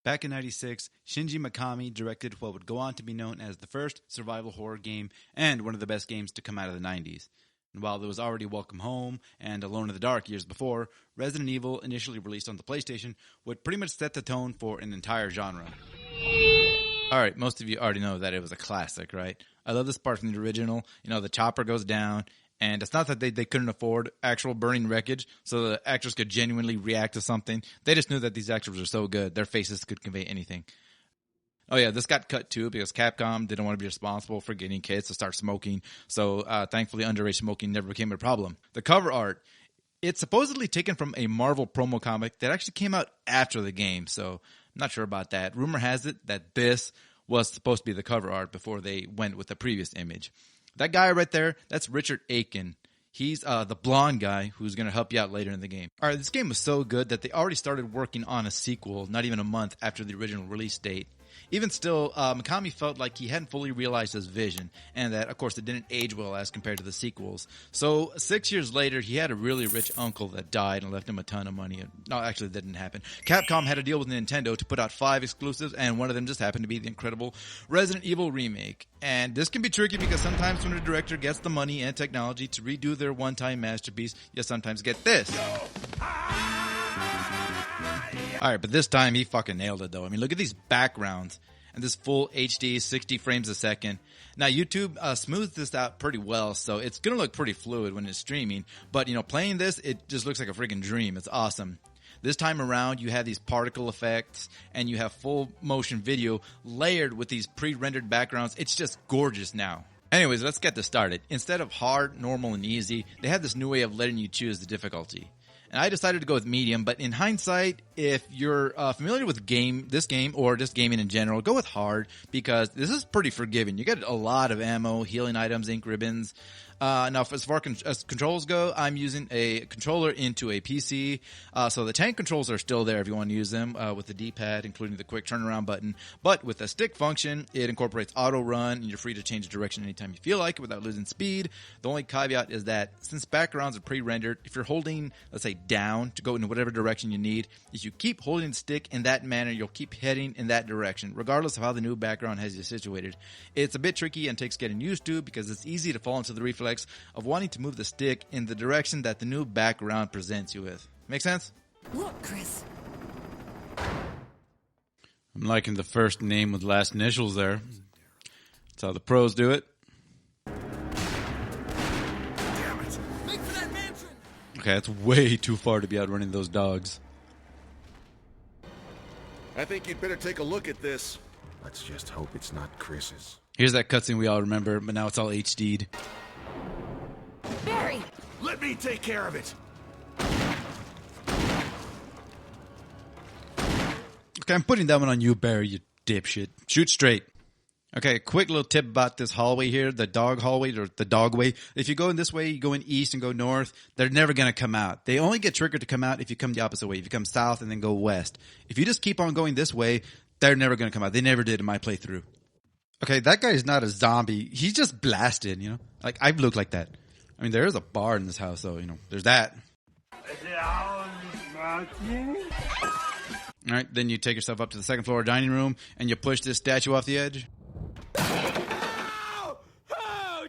Back in '96, Shinji Mikami directed what would go on to be known as the first survival horror game and one of the best games to come out of the '90s. And while there was already Welcome Home and Alone in the Dark years before, Resident Evil, initially released on the PlayStation, would pretty much set the tone for an entire genre. Alright, most of you already know that it was a classic, right? I love this part from the original. You know, the chopper goes down, and it's not that they couldn't afford actual burning wreckage so the actors could genuinely react to something. They just knew that these actors were so good, their faces could convey anything. Oh yeah, this got cut too because Capcom didn't want to be responsible for getting kids to start smoking. So thankfully underage smoking never became a problem. The cover art, it's supposedly taken from a Marvel promo comic that actually came out after the game. So I'm not sure about that. Rumor has it that this was supposed to be the cover art before they went with the previous image. That guy right there, that's Richard Aiken. He's the blonde guy who's going to help you out later in the game. All right, this game was so good that they already started working on a sequel not even a month after the original release date. Even still, Mikami felt like he hadn't fully realized his vision, and that, of course, it didn't age well as compared to the sequels. So, 6 years later, he had a really rich uncle that died and left him a ton of money. No, actually, that didn't happen. Capcom had a deal with Nintendo to put out 5 exclusives, and one of them just happened to be the incredible Resident Evil remake. And this can be tricky because sometimes when a director gets the money and technology to redo their one-time masterpiece, you sometimes get this. Alright, but this time he fucking nailed it though. I mean, look at these backgrounds and this full HD 60 frames a second. Now YouTube smooths this out pretty well, so it's gonna look pretty fluid when it's streaming. But you know, playing this, it just looks like a freaking dream. It's awesome. This time around, you have these particle effects and you have full motion video layered with these pre-rendered backgrounds. It's just gorgeous now. Anyways, let's get this started. Instead of hard, normal, and easy, they have this new way of letting you choose the difficulty. And I decided to go with medium, but in hindsight, if you're familiar with this game, or just gaming in general, go with hard, because this is pretty forgiving. You get a lot of ammo, healing items, ink ribbons. Now, as far as controls go, I'm using a controller into a PC. So the tank controls are still there if you want to use them with the D-pad, including the quick turnaround button. But with the stick function, it incorporates auto run, and you're free to change direction anytime you feel like it without losing speed. The only caveat is that since backgrounds are pre-rendered, if you're holding, let's say, down to go in whatever direction you need, if you keep holding the stick in that manner, you'll keep heading in that direction, regardless of how the new background has you situated. It's a bit tricky and takes getting used to because it's easy to fall into the reflex of wanting to move the stick in the direction that the new background presents you with. Make sense? Look, Chris. I'm liking the first name with last initials there. That's how the pros do it. Damn it. Make for that mansion. Okay, that's way too far to be outrunning those dogs. I think you'd better take a look at this. Let's just hope it's not Chris's. Here's that cutscene we all remember, but now it's all HD'd. Barry! Let me take care of it. Okay, I'm putting that one on you, Barry, you dipshit. Shoot straight. Okay, a quick little tip about this hallway here, the dog hallway, or the dog way. If you go in this way, you go in east and go north, they're never going to come out. They only get triggered to come out if you come the opposite way. If you come south and then go west. If you just keep on going this way, they're never going to come out. They never did in my playthrough. Okay, that guy is not a zombie. He's just blasted, you know? Like, I look like that. I mean, there is a bar in this house, so, you know, there's that. All right, then you take yourself up to the second floor dining room, and you push this statue off the edge. Ow! Oh!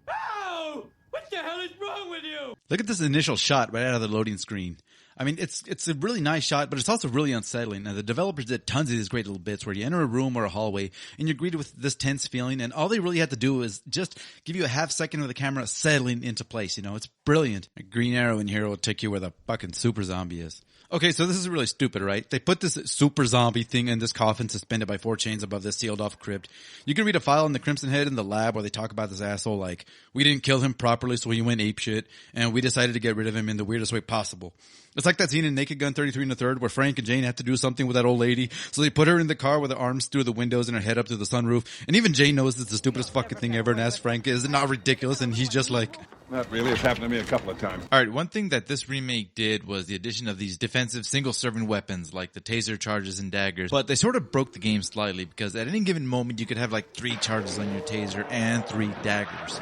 Oh! What the hell is wrong with you? Look at this initial shot right out of the loading screen. I mean, it's a really nice shot, but it's also really unsettling. Now, the developers did tons of these great little bits where you enter a room or a hallway and you're greeted with this tense feeling, and all they really had to do is just give you a half second of the camera settling into place. You know, it's brilliant. A green arrow in here will take you where the fucking super zombie is. Okay, so this is really stupid, right? They put this super zombie thing in this coffin suspended by 4 chains above this sealed off crypt. You can read a file in the Crimson Head in the lab where they talk about this asshole like, we didn't kill him properly so he went apeshit, and we decided to get rid of him in the weirdest way possible. It's like that scene in Naked Gun 33 1/3 where Frank and Jane had to do something with that old lady, so they put her in the car with her arms through the windows and her head up to the sunroof, and even Jane knows it's the stupidest fucking thing ever and asks Frank, is it not ridiculous? And he's just like... Not really. It's happened to me a couple of times. Alright, one thing that this remake did was the addition of these defensive single-serving weapons like the taser charges and daggers, but they sort of broke the game slightly because at any given moment you could have like 3 charges on your taser and 3 daggers.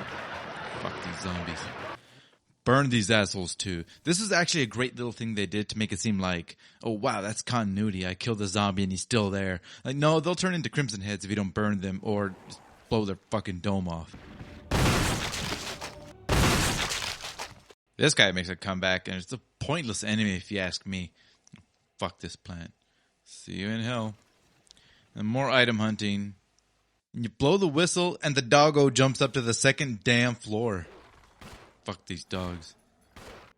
Fuck these zombies. burn these assholes too. This is actually a great little thing they did to make it seem like, oh wow, that's continuity. I killed a zombie and he's still there. Like, no, they'll turn into Crimson Heads if you don't burn them or just blow their fucking dome off. This guy makes a comeback and it's a pointless enemy if you ask me. Fuck this plant. See you in hell. And more item hunting. And you blow the whistle and the doggo jumps up to the second damn floor. Fuck these dogs.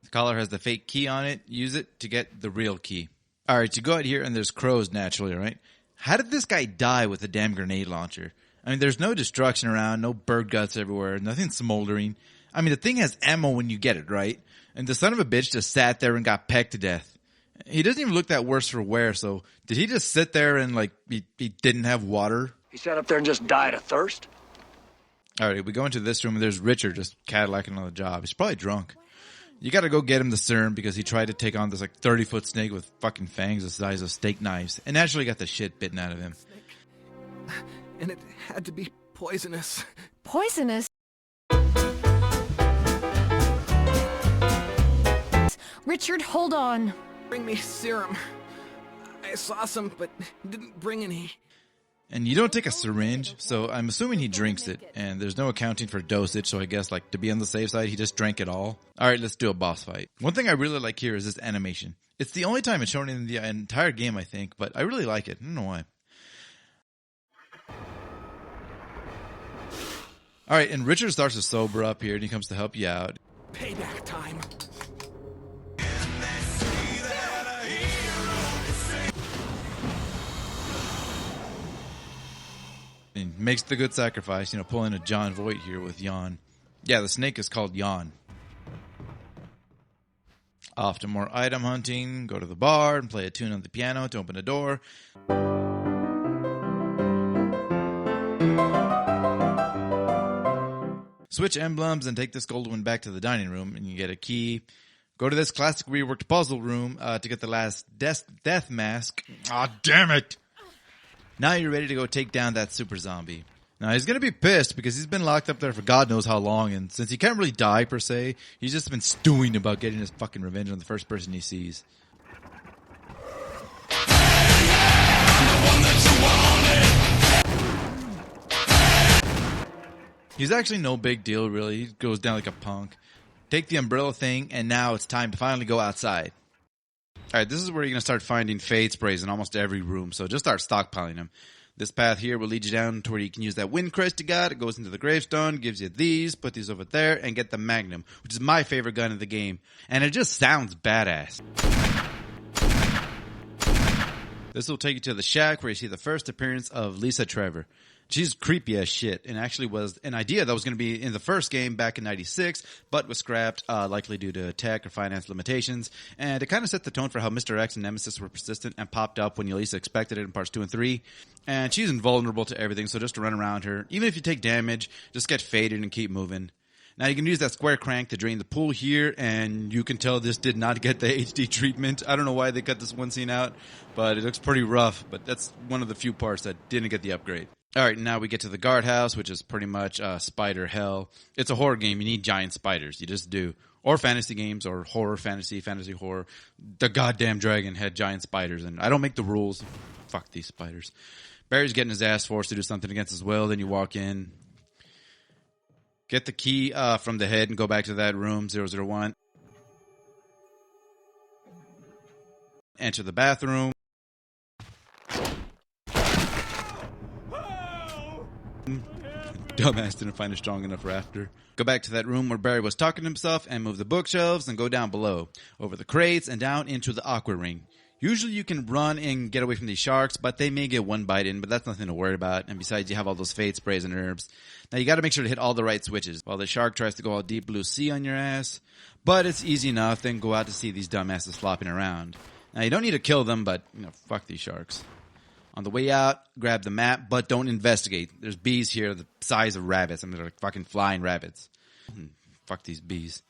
The collar has the fake key on it. Use it to get the real key. Alright, you go out here and there's crows naturally, right? How did this guy die with a damn grenade launcher? I mean, there's no destruction around, no bird guts everywhere, nothing smoldering. I mean, the thing has ammo when you get it, right? And the son of a bitch just sat there and got pecked to death. He doesn't even look that worse for wear, so did he just sit there and, like, he didn't have water? He sat up there and just died of thirst? Alright, we go into this room and there's Richard just Cadillacing on the job. He's probably drunk. You gotta go get him the serum because he tried to take on this, like, 30-foot snake with fucking fangs the size of steak knives. And naturally got the shit bitten out of him. And it had to be poisonous. Poisonous? Richard, hold on. Bring me serum. I saw some, but didn't bring any. And you don't take a syringe, so I'm assuming he drinks it. And there's no accounting for dosage, so I guess, like, to be on the safe side, he just drank it all. Alright, let's do a boss fight. One thing I really like here is this animation. It's the only time it's shown in the entire game, I think, but I really like it. I don't know why. Alright, and Richard starts to sober up here, and he comes to help you out. Payback time. And makes the good sacrifice, pulling a John Voight here with Yawn. Yeah, the snake is called Yawn. Off to more item hunting, go to the bar and play a tune on the piano to open a door. Switch emblems and take this gold one back to the dining room and you get a key. Go to this classic reworked puzzle room to get the last death mask. Aw, damn it! Now you're ready to go take down that super zombie. Now he's going to be pissed because he's been locked up there for God knows how long, and since he can't really die per se, he's just been stewing about getting his fucking revenge on the first person he sees. He's actually no big deal really, he goes down like a punk. Take the umbrella thing, and now it's time to finally go outside. Alright, this is where you're going to start finding fade sprays in almost every room, so just start stockpiling them. This path here will lead you down to where you can use that wind crest you got. It goes into the gravestone, gives you these, put these over there, and get the Magnum, which is my favorite gun in the game. And it just sounds badass. This will take you to the shack where you see the first appearance of Lisa Trevor. She's creepy as shit, and actually was an idea that was going to be in the first game back in '96, but was scrapped, likely due to tech or finance limitations. And it kind of set the tone for how Mr. X and Nemesis were persistent and popped up when you least expected it in parts 2 and 3. And she's invulnerable to everything, so just to run around her, even if you take damage, just get faded and keep moving. Now you can use that square crank to drain the pool here, and you can tell this did not get the HD treatment. I don't know why they cut this one scene out, but it looks pretty rough, but that's one of the few parts that didn't get the upgrade. Alright, now we get to the guardhouse, which is pretty much spider hell. It's a horror game. You need giant spiders. You just do. Or fantasy games, or horror, fantasy horror. The goddamn dragon had giant spiders, and I don't make the rules. Fuck these spiders. Barry's getting his ass forced to do something against his will. Then you walk in. Get the key from the head and go back to that room, 001. Enter the bathroom. Dumbass didn't find a strong enough rafter. Go back to that room where Barry was talking to himself and move the bookshelves and go down below. Over the crates and down into the aqua ring. Usually you can run and get away from these sharks, but they may get one bite in, but that's nothing to worry about. And besides, you have all those fade sprays and herbs. Now you gotta make sure to hit all the right switches while the shark tries to go all deep blue sea on your ass. But it's easy enough, then go out to see these dumbasses flopping around. Now you don't need to kill them, but, fuck these sharks. On the way out, grab the map, but don't investigate. There's bees here the size of rabbits. I mean, they're like fucking flying rabbits. Fuck these bees.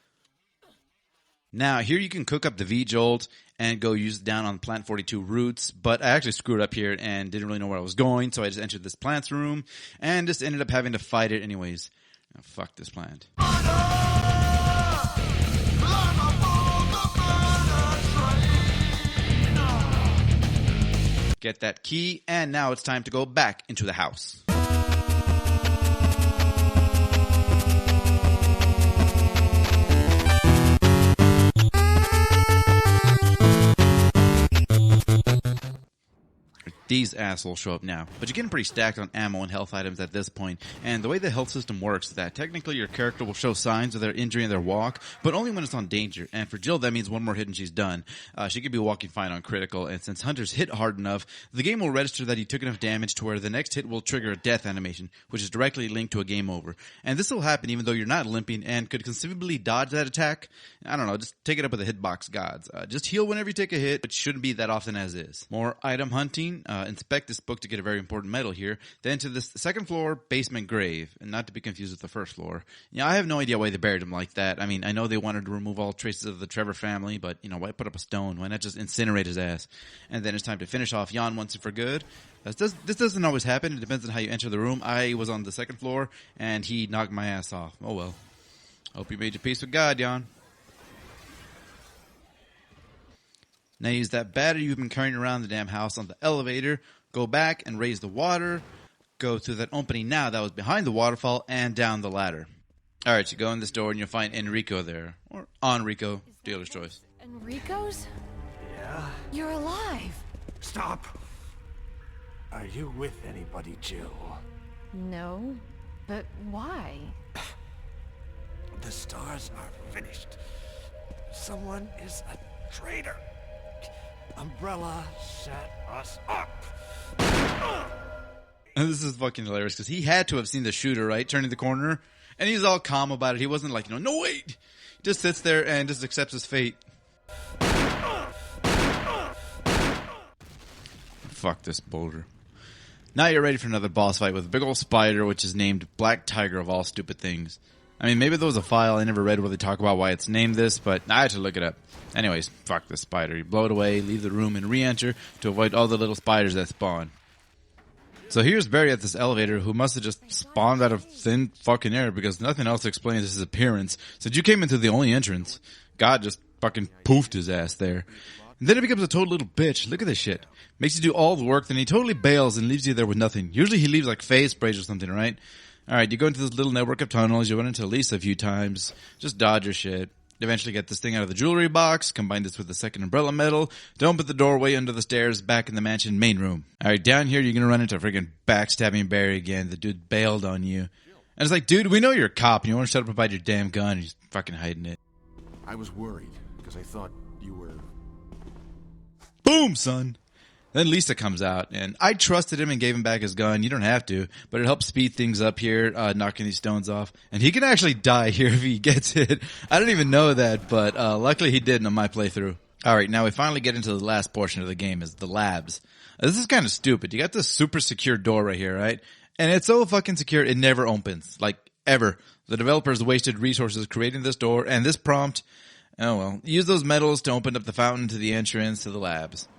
Now, here you can cook up the V-Jolt and go use it down on Plant 42 roots, but I actually screwed up here and didn't really know where I was going, so I just entered this plant's room and just ended up having to fight it anyways. Oh, fuck this plant. Get that key, and now it's time to go back into the house. These assholes show up now, but you're getting pretty stacked on ammo and health items at this point, and the way the health system works is that technically your character will show signs of their injury in their walk, but only when it's on danger, and for Jill that means one more hit and she's done. She could be walking fine on critical, and since Hunter's hit hard enough, the game will register that he took enough damage to where the next hit will trigger a death animation, which is directly linked to a game over. And this will happen even though you're not limping and could conceivably dodge that attack. I don't know, just take it up with the hitbox gods. Just heal whenever you take a hit, which shouldn't be that often as is. More item hunting. Inspect this book to get a very important medal here. Then to the second floor basement grave, and not to be confused with the first floor. Yeah, I have no idea why they buried him like that. I mean, I know they wanted to remove all traces of the Trevor family, but you know, why put up a stone? Why not just incinerate his ass? And then it's time to finish off Jan once and for good. This doesn't always happen. It depends on how you enter the room. I was on the second floor, and he knocked my ass off. Oh well. Hope you made your peace with God, Jan. Now use that battery you've been carrying around the damn house on the elevator. Go back and raise the water. Go through that opening now that was behind the waterfall and down the ladder. Alright, you go in this door and you'll find Enrico there. Or Enrico, dealer's choice. Enrico's? Yeah? You're alive. Stop! Are you with anybody, Jill? No, but why? The stars are finished. Someone is a traitor. Umbrella set us up. And this is fucking hilarious because he had to have seen the shooter, right? Turning the corner. And he's all calm about it. He wasn't like, no wait! He just sits there and just accepts his fate. Fuck this boulder. Now you're ready for another boss fight with a big old spider, which is named Black Tiger of all stupid things. I mean, maybe there was a file I never read where they talk about why it's named this, but I had to look it up. Anyways, fuck this spider. You blow it away, leave the room, and re-enter to avoid all the little spiders that spawn. So here's Barry at this elevator, who must have just spawned out of thin fucking air because nothing else explains his appearance. Since you came into the only entrance, God just fucking poofed his ass there. And then he becomes a total little bitch. Look at this shit. Makes you do all the work, then he totally bails and leaves you there with nothing. Usually he leaves like phase sprays or something, right? Alright, you go into this little network of tunnels, you run into Lisa a few times, just dodge your shit. Eventually get this thing out of the jewelry box, combine this with the second umbrella medal, don't put the doorway under the stairs, back in the mansion main room. Alright, down here you're gonna run into a freaking backstabbing Barry again. The dude bailed on you. And it's like, dude, we know you're a cop and you want to shut up about your damn gun and you're fucking hiding it. I was worried, because I thought you were... Boom, son! Then Lisa comes out, and I trusted him and gave him back his gun. You don't have to, but it helps speed things up here, knocking these stones off. And he can actually die here if he gets hit. I don't even know that, but luckily he didn't on my playthrough. Alright, now we finally get into the last portion of the game, is the labs. This is kind of stupid. You got this super secure door right here, right? And it's so fucking secure, it never opens. Like, ever. The developers wasted resources creating this door, and this prompt, oh well. Use those metals to open up the fountain to the entrance to the labs.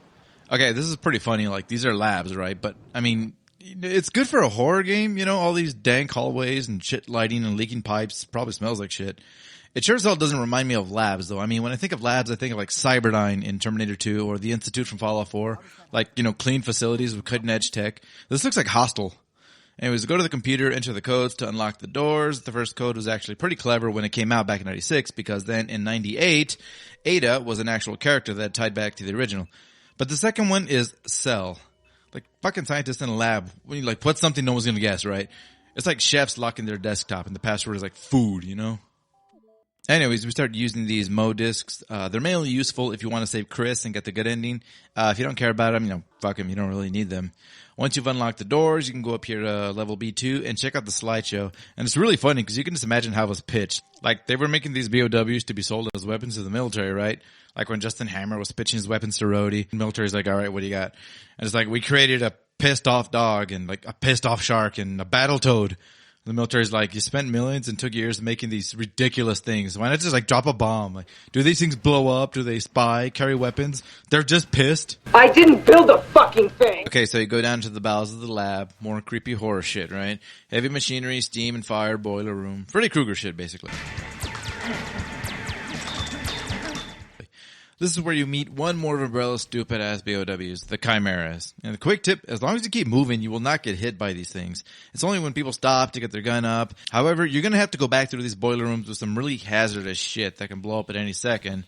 Okay, this is pretty funny. Like, these are labs, right? But, I mean, it's good for a horror game, you know? All these dank hallways and shit lighting and leaking pipes. Probably smells like shit. It sure as hell doesn't remind me of labs, though. I mean, when I think of labs, I think of, like, Cyberdyne in Terminator 2 or the Institute from Fallout 4. Like, you know, clean facilities with cutting-edge tech. This looks like Hostel. Anyways, go to the computer, enter the codes to unlock the doors. The first code was actually pretty clever when it came out back in 96, because then in 98, Ada was an actual character that tied back to the original. But the second one is cell. Like, fucking scientists in a lab. When you, like, put something no one's gonna guess, right? It's like chefs locking their desktop and the password is like food, you know? Anyways, we start using these Mo discs. They're mainly useful if you want to save Chris and get the good ending. If you don't care about them, you know, fuck them. You don't really need them. Once you've unlocked the doors, you can go up here to level B2 and check out the slideshow. And it's really funny because you can just imagine how it was pitched. Like, they were making these BOWs to be sold as weapons to the military, right? Like when Justin Hammer was pitching his weapons to Rhodey. The military's like, all right, what do you got? And it's like, we created a pissed off dog and like a pissed off shark and a battle toad. The military's like, you spent millions and took years making these ridiculous things. Why not just like drop a bomb? Like, do these things blow up? Do they spy, carry weapons? They're just pissed. I didn't build a fucking thing! Okay, so you go down to the bowels of the lab. More creepy horror shit, right? Heavy machinery, steam and fire, boiler room. Freddy Krueger shit, basically. This is where you meet one more of Umbrella's stupid-ass BOWs, the Chimeras. And the quick tip, as long as you keep moving, you will not get hit by these things. It's only when people stop to get their gun up. However, you're gonna have to go back through these boiler rooms with some really hazardous shit that can blow up at any second.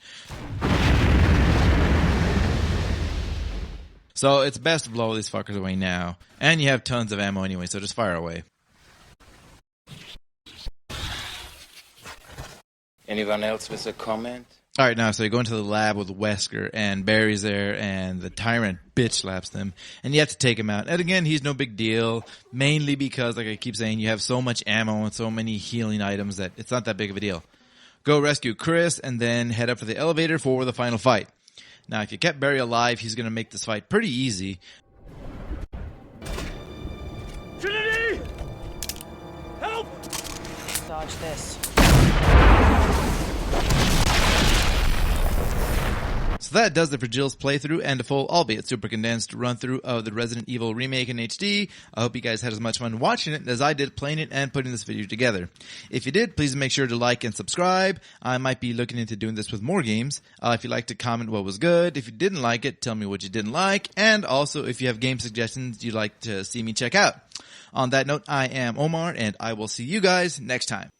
So it's best to blow these fuckers away now. And you have tons of ammo anyway, so just fire away. Anyone else with a comment? Alright, now, so you go into the lab with Wesker, and Barry's there, and the tyrant bitch slaps them, and you have to take him out. And again, he's no big deal, mainly because, like I keep saying, you have so much ammo and so many healing items that it's not that big of a deal. Go rescue Chris, and then head up for the elevator for the final fight. Now, if you kept Barry alive, he's gonna make this fight pretty easy. Trinity! Help! Dodge this. So that does it for Jill's playthrough and a full, albeit super condensed, run-through of the Resident Evil remake in HD. I hope you guys had as much fun watching it as I did playing it and putting this video together. If you did, please make sure to like and subscribe. I might be looking into doing this with more games. If you'd like to comment what was good, if you didn't like it, tell me what you didn't like, and also if you have game suggestions you'd like to see me check out. On that note, I am Omar, and I will see you guys next time.